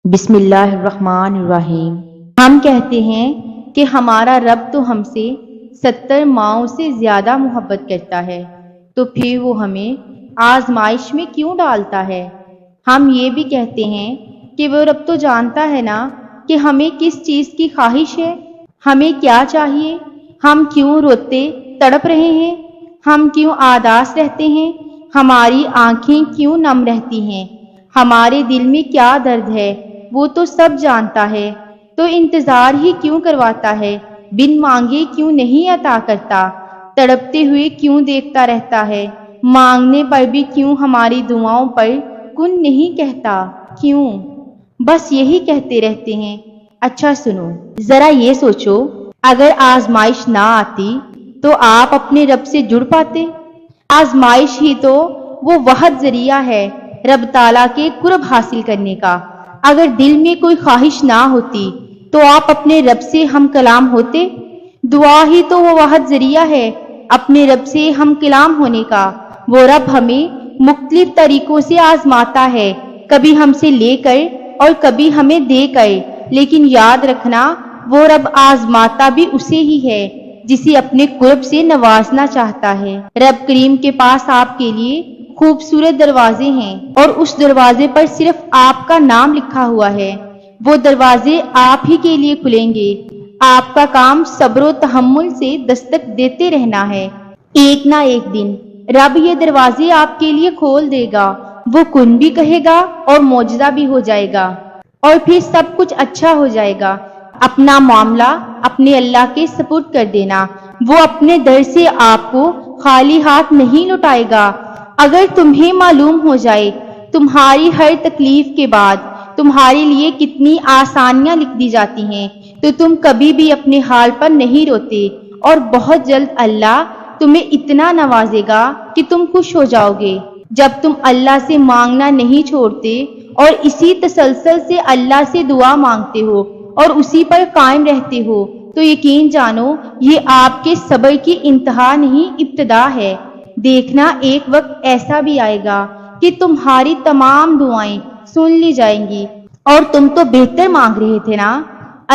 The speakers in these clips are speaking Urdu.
بسم اللہ الرحمن الرحیم۔ ہم کہتے ہیں کہ ہمارا رب تو ہم سے 70 ماؤں سے زیادہ محبت کرتا ہے، تو پھر وہ ہمیں آزمائش میں کیوں ڈالتا ہے؟ ہم یہ بھی کہتے ہیں کہ وہ رب تو جانتا ہے نا کہ ہمیں کس چیز کی خواہش ہے، ہمیں کیا چاہیے، ہم کیوں روتے تڑپ رہے ہیں، ہم کیوں آداس رہتے ہیں، ہماری آنکھیں کیوں نم رہتی ہیں، ہمارے دل میں کیا درد ہے، وہ تو سب جانتا ہے، تو انتظار ہی کیوں کرواتا ہے، بن مانگے کیوں نہیں عطا کرتا، تڑپتے ہوئے کیوں دیکھتا رہتا ہے، مانگنے پر بھی کیوں ہماری دعاؤں پر کن نہیں کہتا، کیوں؟ بس یہی کہتے رہتے ہیں۔ اچھا سنو، ذرا یہ سوچو، اگر آزمائش نہ آتی تو آپ اپنے رب سے جڑ پاتے؟ آزمائش ہی تو وہ واحد ذریعہ ہے رب تعالیٰ کے قرب حاصل کرنے کا۔ اگر دل میں کوئی خواہش نہ ہوتی تو آپ اپنے رب سے ہم کلام ہوتے؟ دعا ہی تو وہ واحد ذریعہ ہے اپنے رب سے ہم کلام ہونے کا۔ وہ رب ہمیں مختلف طریقوں سے آزماتا ہے، کبھی ہم سے لے کر اور کبھی ہمیں دے کر، لیکن یاد رکھنا وہ رب آزماتا بھی اسے ہی ہے جسے اپنے قرب سے نوازنا چاہتا ہے۔ رب کریم کے پاس آپ کے لیے خوبصورت دروازے ہیں اور اس دروازے پر صرف آپ کا نام لکھا ہوا ہے۔ وہ دروازے آپ ہی کے لیے کھلیں گے، آپ کا کام صبر و تحمل سے دستک دیتے رہنا ہے۔ ایک نہ ایک دن رب یہ دروازے آپ کے لیے کھول دے گا، وہ کن بھی کہے گا اور معجزہ بھی ہو جائے گا، اور پھر سب کچھ اچھا ہو جائے گا۔ اپنا معاملہ اپنے اللہ کے سپرد کر دینا، وہ اپنے در سے آپ کو خالی ہاتھ نہیں لوٹائے گا۔ اگر تمہیں معلوم ہو جائے تمہاری ہر تکلیف کے بعد تمہارے لیے کتنی آسانیاں لکھ دی جاتی ہیں تو تم کبھی بھی اپنے حال پر نہیں روتے، اور بہت جلد اللہ تمہیں اتنا نوازے گا کہ تم خوش ہو جاؤ گے۔ جب تم اللہ سے مانگنا نہیں چھوڑتے اور اسی تسلسل سے اللہ سے دعا مانگتے ہو اور اسی پر قائم رہتے ہو، تو یقین جانو یہ آپ کے صبر کی انتہا نہیں، ابتدا ہے۔ دیکھنا ایک وقت ایسا بھی آئے گا کہ تمہاری تمام دعائیں سن لی جائیں گی، اور تم تو بہتر مانگ رہے تھے نا،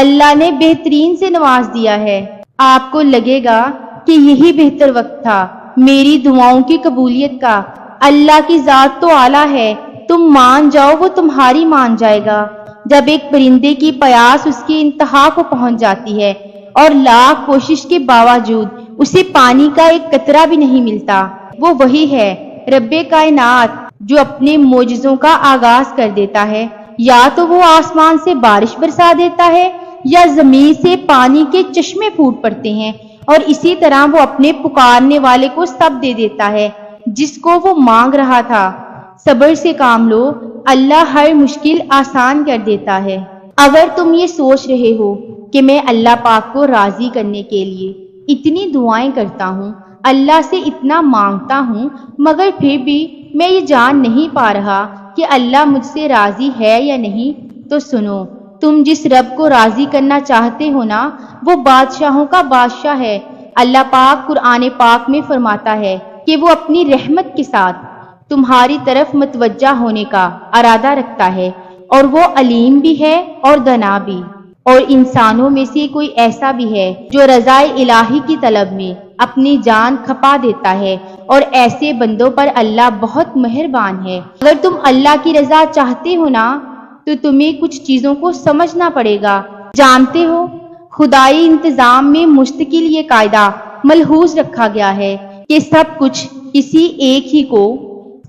اللہ نے بہترین سے نواز دیا ہے۔ آپ کو لگے گا کہ یہی بہتر وقت تھا میری دعاؤں کی قبولیت کا۔ اللہ کی ذات تو اعلیٰ ہے، تم مان جاؤ وہ تمہاری مان جائے گا۔ جب ایک پرندے کی پیاس اس کی انتہا کو پہنچ جاتی ہے اور لاکھ کوشش کے باوجود اسے پانی کا ایک قطرہ بھی نہیں ملتا، وہ وہی ہے رب کائنات جو اپنے معجزوں کا آغاز کر دیتا ہے۔ یا تو وہ آسمان سے بارش برسا دیتا ہے یا زمین سے پانی کے چشمے پھوٹ پڑتے ہیں، اور اسی طرح وہ اپنے پکارنے والے کو سب دے دیتا ہے جس کو وہ مانگ رہا تھا۔ صبر سے کام لو، اللہ ہر مشکل آسان کر دیتا ہے۔ اگر تم یہ سوچ رہے ہو کہ میں اللہ پاک کو راضی کرنے کے لیے اتنی دعائیں کرتا ہوں، اللہ سے اتنا مانگتا ہوں، مگر پھر بھی میں یہ جان نہیں پا رہا کہ اللہ مجھ سے راضی ہے یا نہیں، تو سنو، تم جس رب کو راضی کرنا چاہتے ہو نا، وہ بادشاہوں کا بادشاہ ہے۔ اللہ پاک قرآن پاک میں فرماتا ہے کہ وہ اپنی رحمت کے ساتھ تمہاری طرف متوجہ ہونے کا ارادہ رکھتا ہے، اور وہ علیم بھی ہے اور دانا بھی۔ اور انسانوں میں سے کوئی ایسا بھی ہے جو رضائے الہی کی طلب میں اپنی جان کھپا دیتا ہے، اور ایسے بندوں پر اللہ بہت مہربان ہے۔ اگر تم اللہ کی رضا چاہتے ہو نا، تو تمہیں کچھ چیزوں کو سمجھنا پڑے گا۔ جانتے ہو، خدائی انتظام میں مستقل یہ قاعدہ ملحوظ رکھا گیا ہے کہ سب کچھ کسی ایک ہی کو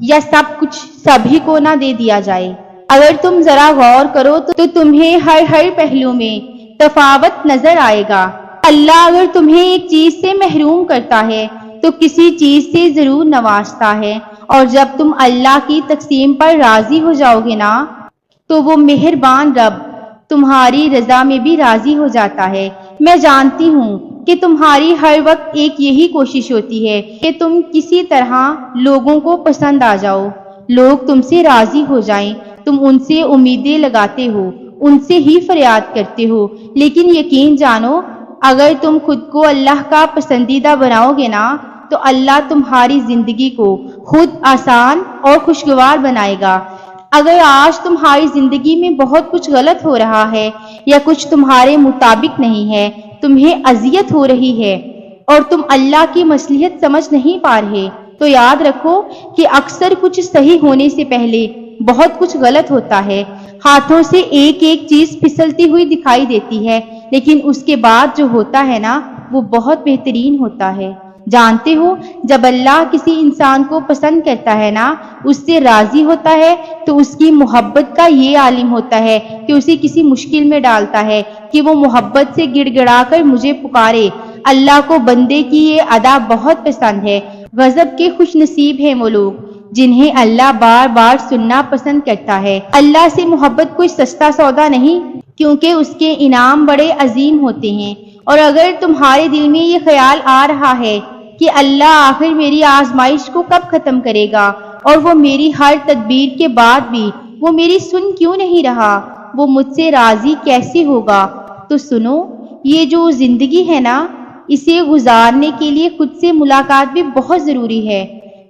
یا سب کچھ سبھی کو نہ دے دیا جائے۔ اگر تم ذرا غور کرو تو تمہیں ہر پہلو میں تفاوت نظر آئے گا۔ اللہ اگر تمہیں ایک چیز سے محروم کرتا ہے تو کسی چیز سے ضرور نوازتا ہے، اور جب تم اللہ کی تقسیم پر راضی ہو جاؤ گے نا، تو وہ مہربان رب تمہاری رضا میں بھی راضی ہو جاتا ہے۔ میں جانتی ہوں کہ تمہاری ہر وقت ایک یہی کوشش ہوتی ہے کہ تم کسی طرح لوگوں کو پسند آ جاؤ، لوگ تم سے راضی ہو جائیں، تم ان سے امیدیں لگاتے ہو، ان سے ہی فریاد کرتے ہو، لیکن یقین جانو اگر تم خود کو اللہ کا پسندیدہ بناؤ گے نا، تو اللہ تمہاری زندگی کو خود آسان اور خوشگوار بنائے گا۔ اگر آج تمہاری زندگی میں بہت کچھ غلط ہو رہا ہے یا کچھ تمہارے مطابق نہیں ہے، تمہیں اذیت ہو رہی ہے اور تم اللہ کی مصلحت سمجھ نہیں پا رہے، تو یاد رکھو کہ اکثر کچھ صحیح ہونے سے پہلے بہت کچھ غلط ہوتا ہے۔ ہاتھوں سے ایک ایک چیز پھسلتی ہوئی دکھائی دیتی ہے، لیکن اس کے بعد جو ہوتا ہے نا، وہ بہت بہترین ہوتا ہے۔ جانتے ہو، جب اللہ کسی انسان کو پسند کرتا ہے نا، اس سے راضی ہوتا ہے، تو اس کی محبت کا یہ عالم ہوتا ہے کہ اسے کسی مشکل میں ڈالتا ہے کہ وہ محبت سے گڑ گڑا کر مجھے پکارے۔ اللہ کو بندے کی یہ ادا بہت پسند ہے۔ غضب کے خوش نصیب ہیں وہ لوگ جنہیں اللہ بار بار سننا پسند کرتا ہے۔ اللہ سے محبت کوئی سستا سودا نہیں، کیونکہ اس کے انعام بڑے عظیم ہوتے ہیں۔ اور اگر تمہارے دل میں یہ خیال آ رہا ہے کہ اللہ آخر میری آزمائش کو کب ختم کرے گا اور وہ میری ہر تدبیر کے بعد بھی وہ میری سن کیوں نہیں رہا، وہ مجھ سے راضی کیسے ہوگا، تو سنو، یہ جو زندگی ہے نا، اسے گزارنے کے لیے خود سے ملاقات بھی بہت ضروری ہے۔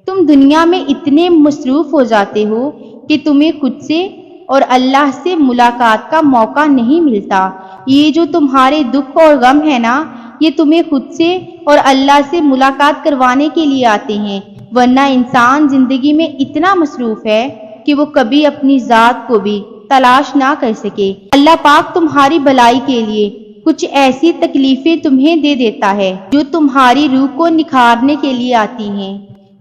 تم دنیا میں اتنے مصروف ہو جاتے ہو کہ تمہیں خود سے اور اللہ سے ملاقات کا موقع نہیں ملتا۔ یہ جو تمہارے دکھ اور غم ہے نا، یہ تمہیں خود سے اور اللہ سے ملاقات کروانے کے لیے آتے ہیں، ورنہ انسان زندگی میں اتنا مصروف ہے کہ وہ کبھی اپنی ذات کو بھی تلاش نہ کر سکے۔ اللہ پاک تمہاری بھلائی کے لیے کچھ ایسی تکلیفیں تمہیں دے دیتا ہے جو تمہاری روح کو نکھارنے کے لیے آتی ہیں،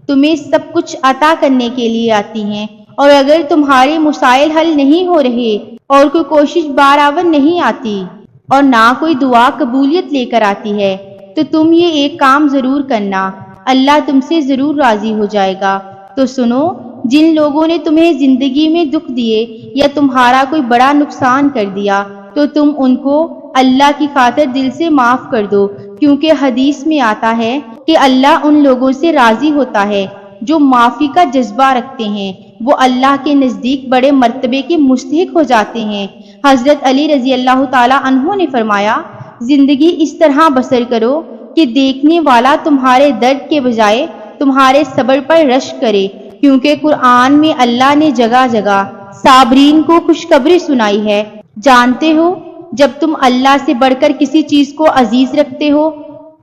تمہیں سب کچھ عطا کرنے کے لیے آتی ہیں۔ اور اگر تمہارے مسائل حل نہیں ہو رہے اور کوئی کوشش برآمد نہیں آتی اور نہ کوئی دعا قبولیت لے کر آتی ہے، تو تم یہ ایک کام ضرور کرنا، اللہ تم سے ضرور راضی ہو جائے گا۔ تو سنو، جن لوگوں نے تمہیں زندگی میں دکھ دیے یا تمہارا کوئی بڑا نقصان کر دیا، تو تم ان کو اللہ کی خاطر دل سے معاف کر دو، کیونکہ حدیث میں آتا ہے کہ اللہ ان لوگوں سے راضی ہوتا ہے جو معافی کا جذبہ رکھتے ہیں، وہ اللہ کے نزدیک بڑے مرتبے کے مستحق ہو جاتے ہیں۔ حضرت علی رضی اللہ تعالی عنہ نے فرمایا، زندگی اس طرح بسر کرو کہ دیکھنے والا تمہارے درد کے بجائے تمہارے صبر پر رشک کرے، کیونکہ قرآن میں اللہ نے جگہ جگہ صابرین کو خوشخبری سنائی ہے۔ جانتے ہو، جب تم اللہ سے بڑھ کر کسی چیز کو عزیز رکھتے ہو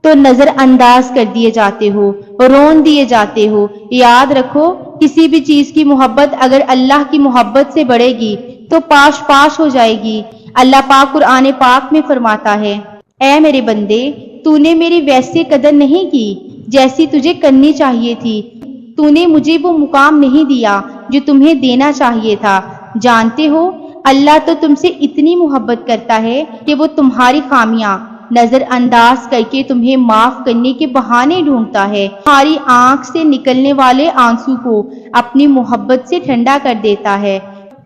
تو نظر انداز کر دیے جاتے ہو، رون دیے جاتے ہو۔ یاد رکھو، کسی بھی چیز کی محبت اگر اللہ کی محبت سے بڑھے گی تو پاش پاش ہو جائے گی۔ اللہ پاک قرآن پاک میں فرماتا ہے، اے میرے بندے، تو نے میری ویسے قدر نہیں کی جیسی تجھے کرنی چاہیے تھی، تو نے مجھے وہ مقام نہیں دیا جو تمہیں دینا چاہیے تھا۔ جانتے ہو، اللہ تو تم سے اتنی محبت کرتا ہے کہ وہ تمہاری خامیاں نظر انداز کر کے تمہیں معاف کرنے کے بہانے ڈھونڈتا ہے، تمہاری آنکھ سے نکلنے والے آنسو کو اپنی محبت سے ٹھنڈا کر دیتا ہے۔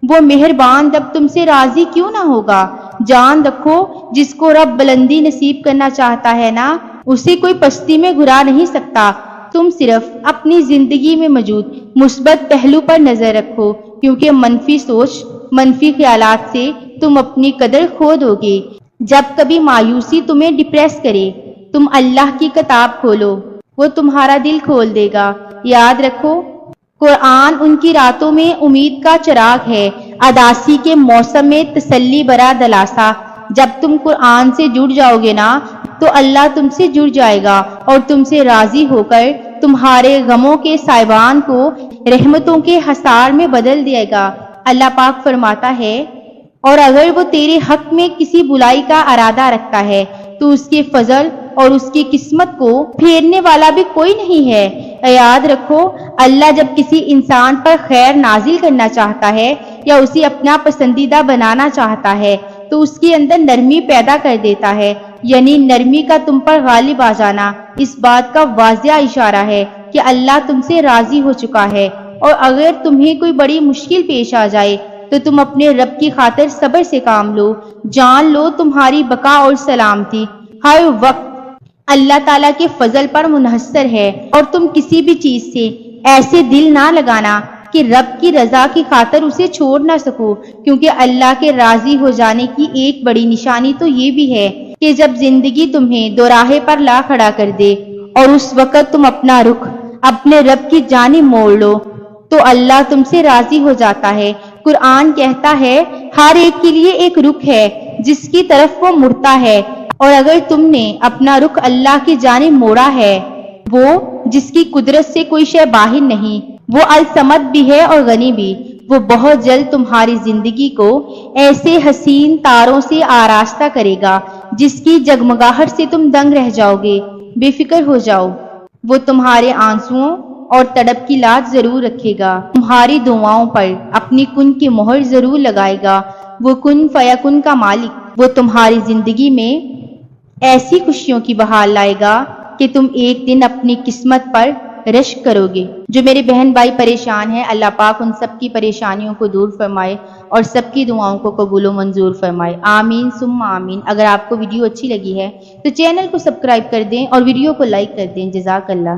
وہ مہربان رب تم سے راضی کیوں نہ ہوگا؟ جان رکھو، جس کو رب بلندی نصیب کرنا چاہتا ہے نا، اسے کوئی پستی میں گرا نہیں سکتا۔ تم صرف اپنی زندگی میں موجود مثبت پہلو پر نظر رکھو، کیونکہ منفی سوچ، منفی خیالات سے تم اپنی قدر کھو دو گے۔ جب کبھی مایوسی تمہیں ڈپریس کرے، تم اللہ کی کتاب کھولو، وہ تمہارا دل کھول دے گا۔ یاد رکھو، قرآن ان کی راتوں میں امید کا چراغ ہے، اداسی کے موسم میں تسلی برا دلاسا۔ جب تم قرآن سے جڑ جاؤ گے نا، تو اللہ تم سے جڑ جائے گا اور تم سے راضی ہو کر تمہارے غموں کے سائبان کو رحمتوں کے حصار میں بدل دے گا۔ اللہ پاک فرماتا ہے، اور اگر وہ تیرے حق میں کسی بلائی کا ارادہ رکھتا ہے تو اس کے فضل اور اس کی قسمت کو پھیرنے والا بھی کوئی نہیں ہے۔ یاد رکھو، اللہ جب کسی انسان پر خیر نازل کرنا چاہتا ہے یا اسے اپنا پسندیدہ بنانا چاہتا ہے تو اس کے اندر نرمی پیدا کر دیتا ہے، یعنی نرمی کا تم پر غالب آ جانا اس بات کا واضح اشارہ ہے کہ اللہ تم سے راضی ہو چکا ہے۔ اور اگر تمہیں کوئی بڑی مشکل پیش آ جائے تو تم اپنے رب کی خاطر صبر سے کام لو۔ جان لو، تمہاری بقا اور سلامتی ہر وقت اللہ تعالیٰ کے فضل پر منحصر ہے، اور تم کسی بھی چیز سے ایسے دل نہ لگانا کہ رب کی رضا کی خاطر اسے چھوڑ نہ سکو، کیونکہ اللہ کے راضی ہو جانے کی ایک بڑی نشانی تو یہ بھی ہے کہ جب زندگی تمہیں دوراہے پر لا کھڑا کر دے اور اس وقت تم اپنا رخ اپنے رب کی جانب موڑ لو، تو اللہ تم سے راضی ہو جاتا ہے۔ قرآن کہتا ہے ہر ایک کے لیے ایک رخ ہے جس کی طرف وہ مڑتا ہے، اور اگر تم نے اپنا رخ اللہ کی جانب موڑا ہے، وہ جس کی قدرت سے کوئی شے باہر نہیں، وہ الصمد بھی ہے اور غنی بھی، وہ بہت جلد تمہاری زندگی کو ایسے حسین تاروں سے آراستہ کرے گا جس کی جگمگاہٹ سے تم دنگ رہ جاؤ گے۔ بے فکر ہو جاؤ، وہ تمہارے آنسوؤں اور تڑپ کی لاج ضرور رکھے گا، تمہاری دعاؤں پر اپنی کن کی مہر ضرور لگائے گا۔ وہ کن فیکن کا مالک، وہ تمہاری زندگی میں ایسی خوشیوں کی بہار لائے گا کہ تم ایک دن اپنی قسمت پر رشک کرو گے۔ جو میرے بہن بھائی پریشان ہیں، اللہ پاک ان سب کی پریشانیوں کو دور فرمائے اور سب کی دعاؤں کو قبول و منظور فرمائے، آمین ثم آمین۔ اگر آپ کو ویڈیو اچھی لگی ہے تو چینل کو سبسکرائب کر دیں اور ویڈیو کو لائک کر دیں۔ جزاک اللہ۔